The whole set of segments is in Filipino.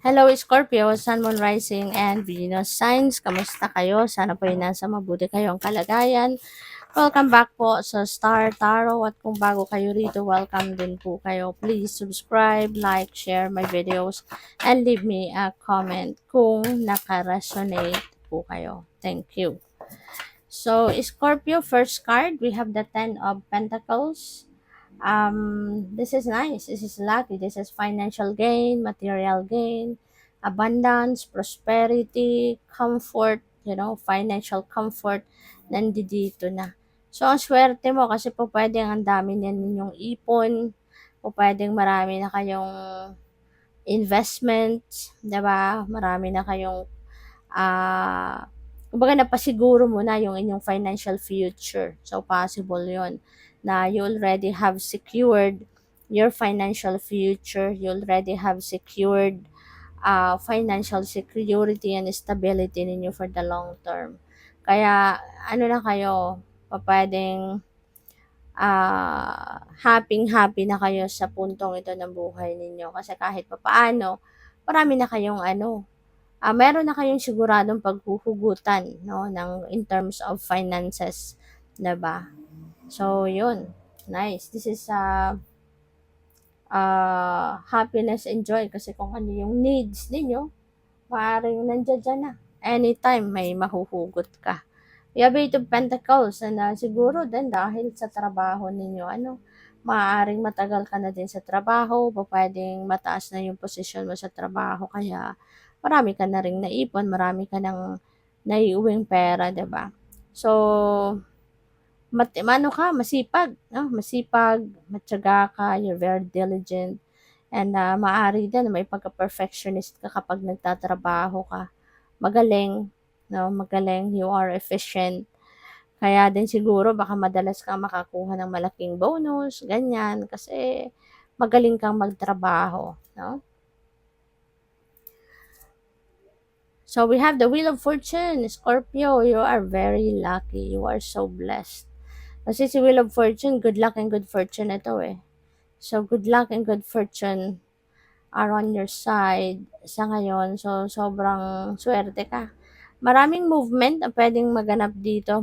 Hello Scorpio, Sun, Moon, Rising, and Venus signs. Kamusta kayo? Sana po ay nasa mabuti kayong kalagayan. Welcome back po sa Star Tarot at kung bago kayo rito, welcome din po kayo. Please subscribe, like, share my videos, and leave me a comment kung naka-resonate po kayo. Thank you. So, Scorpio, first card, we have the Ten of Pentacles. This is nice, this is lucky, this is financial gain, material gain, abundance, prosperity, comfort, financial comfort, nandito na. So ang swerte mo kasi po pwedeng ang dami niyan ninyong ipon, po pwedeng marami na kayong investments, 'di ba? Marami na kayong kumbaga napasiguro mo na yung inyong financial future. So, possible yon na you already have secured your financial future. You already have secured financial security and stability ninyo for the long term. Kaya, ano na kayo, pwedeng happy na kayo sa puntong ito ng buhay ninyo. Kasi kahit papaano, marami na kayong meron na kayong siguradong paghuhugutan, no, in terms of finances, 'di ba? So, yun. Nice. This is happiness and joy kasi kung ano yung needs ninyo, maaaring nandiyan dyan na. Anytime may mahuhugot ka. You have Eight of Pentacles na siguro din dahil sa trabaho ninyo, maaaring matagal ka na din sa trabaho, pwedeng mataas na yung posisyon mo sa trabaho, kaya marami ka na ring naipon, marami ka nang naiuwing pera, 'di ba? So, masipag, no? Masipag, matyaga ka, you're very diligent, and maaari din may pagka-perfectionist ka kapag nagtatrabaho ka. Magaling, no? Magaling, you are efficient. Kaya din siguro baka madalas kang makakuha ng malaking bonus, ganyan, kasi magaling kang magtrabaho, no? So we have the Wheel of Fortune, Scorpio, you are very lucky. You are so blessed. Kasi si Wheel of Fortune, good luck and good fortune ito eh. So good luck and good fortune are on your side sa ngayon. So sobrang swerte ka. Maraming movement ang pwedeng maganap dito.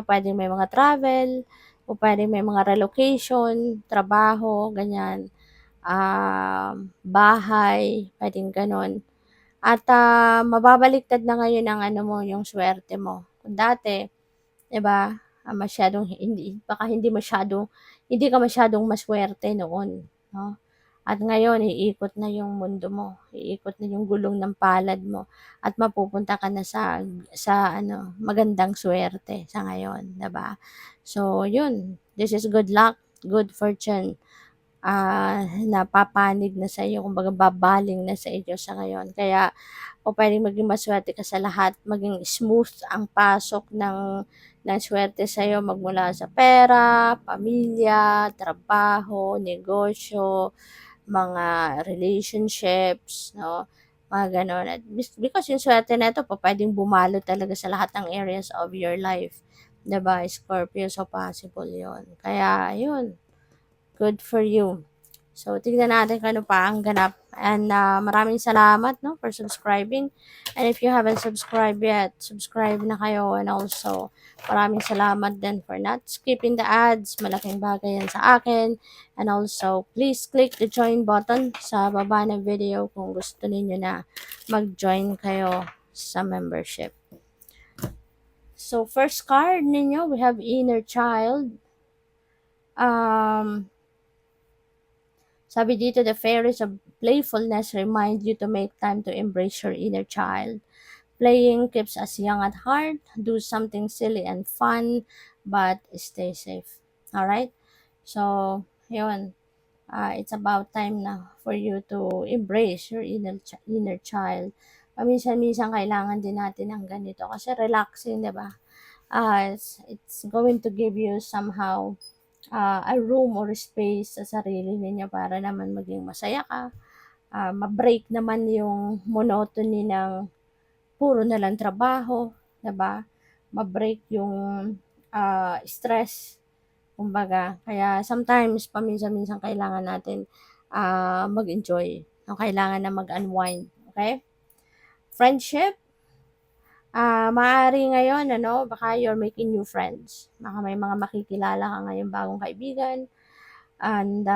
Pwedeng may mga travel, o pwedeng may mga relocation, trabaho, ganyan. Bahay, pwedeng ganon. At mababaliktad na ngayon ang yung swerte mo. Kung dati, 'di ba, masyadong hindi ka masyadong maswerte noon, no? At ngayon iikot na yung mundo mo, iikot na yung gulong ng palad mo at mapupunta ka na sa magandang swerte sa ngayon, 'di ba? So, yun. This is good luck, good fortune. Napapanig na sa iyo, kumbaga babaling na sa iyo sa ngayon. Kaya o pwedeng maging maswerte ka sa lahat, maging smooth ang pasok ng swerte sa iyo magmula sa pera, pamilya, trabaho, negosyo, mga relationships, no? Mga ganon. At because yung swerte na ito, pwedeng bumalo talaga sa lahat ng areas of your life. 'Di ba, Scorpio? So, possible yon. Kaya, yun. Good for you. So, tignan natin kung ano pa ang ganap. And maraming salamat, no, for subscribing. And if you haven't subscribed yet, subscribe na kayo. And also, maraming salamat din for not skipping the ads. Malaking bagay yan sa akin. And also, please click the join button sa baba ng video kung gusto ninyo na mag-join kayo sa membership. So, first card ninyo, we have Inner Child. Sabi dito, the fairies of playfulness remind you to make time to embrace your inner child. Playing keeps us young at heart. Do something silly and fun, but stay safe. Alright? So, yun. It's about time na for you to embrace your inner child. Paminsan-minsan kailangan din natin ng ganito kasi relaxing, di ba? It's going to give you somehow a room or space sa sarili ninyo para naman maging masaya ka. Ma-break naman yung monotony ng puro na lang trabaho, 'di ba? Ma-break yung stress, kumbaga. Kaya sometimes, paminsan-minsan kailangan natin mag-enjoy. O kailangan na mag-unwind. Okay? Friendship, maaari ngayon ano, baka you're making new friends. Baka may mga makikilala ka ngayong bagong kaibigan and,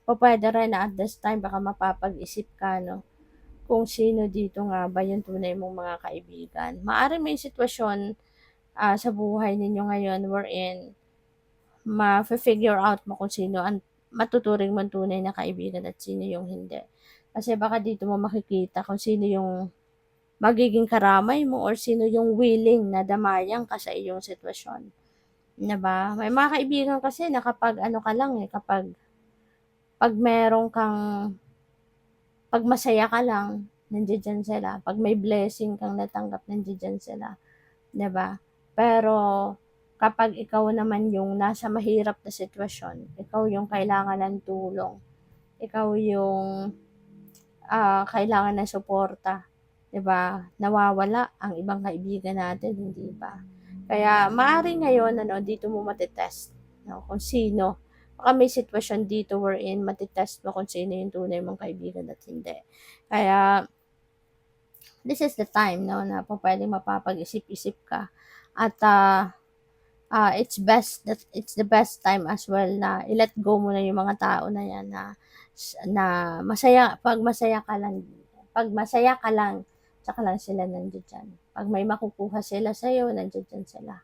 pupuwede rin na at this time baka mapapag-isip ka 'no, kung sino dito nga ba yung tunay mong mga kaibigan. Maaaring may sitwasyon, sa buhay ninyo ngayon wherein mafi-figure out mo kung sino ang matuturing mong tunay na kaibigan at sino yung hindi. Kasi baka dito mo makikita kung sino yung magiging karamay mo or sino yung willing na damayan ka sa iyong sitwasyon, 'di ba? May mga kaibigan kasi na kapag ano ka lang, eh, kapag 'pag meron kang 'pag masaya ka lang, nandiya-diyan sila. 'Pag may blessing kang natanggap, nandiya-diyan sila, 'di ba? Pero kapag ikaw naman yung nasa mahirap na sitwasyon, ikaw yung kailangan ng tulong, ikaw yung, kailangan ng suporta, 'di ba? Nawawala ang ibang kaibigan natin, hindi ba? Kaya maaaring ngayon ano, dito mo mate-test 'no, kung sino. Baka may sitwasyon dito wherein mate-test mo kung sino yung tunay mong kaibigan at hindi. Kaya this is the time 'no, na pupuwedeng mapapag-isip-isip ka at, it's the best time as well na i-let go mo na yung mga tao na yan na masaya 'pag masaya ka lang, tsaka lang sila nandiya-diyan. 'Pag may makukuha sila sa'yo, nandiya-diyan sila.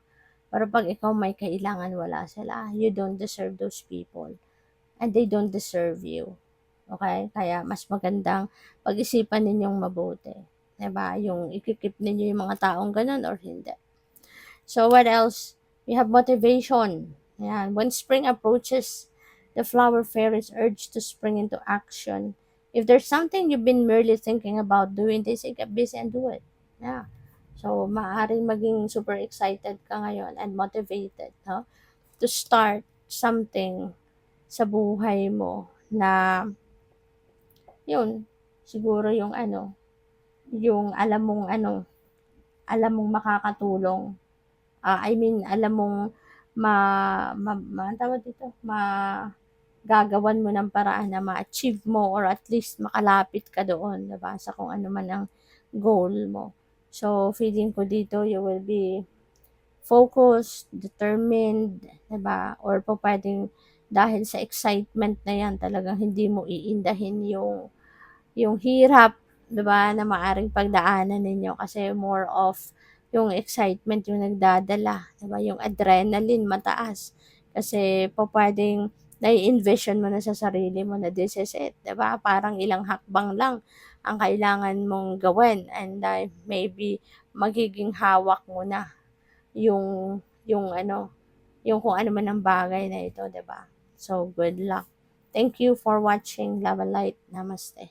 Pero 'pag ikaw may kailangan, wala sila. You don't deserve those people and they don't deserve you, okey? Kaya mas magandang pag-isipan ninyong mabuti, 'di ba, yung iki-keep ninyo yung mga taong gano'n or hindi. So what else? We have motivation. Ayan. When spring approaches, the flower fairy is urged to spring into action. If there's something you've been merely thinking about doing, they say get busy and do it. Yeah. So, maaaring maging super excited ka ngayon and motivated, no? To start something sa buhay mo na, yun, siguro yung ano, yung alam mong makakatulong. I mean, alam mong anong tawag dito, gagawan mo ng paraan na ma-achieve mo or at least makalapit ka doon, 'di ba, sa kung ano man ang goal mo. So, feeling ko dito you will be focused, determined, 'di ba, or pupuwedeng dahil sa excitement na 'yan talagang hindi mo iindahin yung hirap, 'di ba, na maaaring pagdaanan ninyo kasi more of yung excitement yung nagdadala, 'di ba, yung adrenaline mataas. Kasi pupuwedeng nai-envision mo na sa sarili mo na this is it, 'di ba, parang ilang hakbang lang ang kailangan mong gawin and, maybe magiging hawak mo na yung ano, yung kung ano man ang bagay na ito, 'di ba. So, good luck. Thank you for watching. Love and light. Namaste.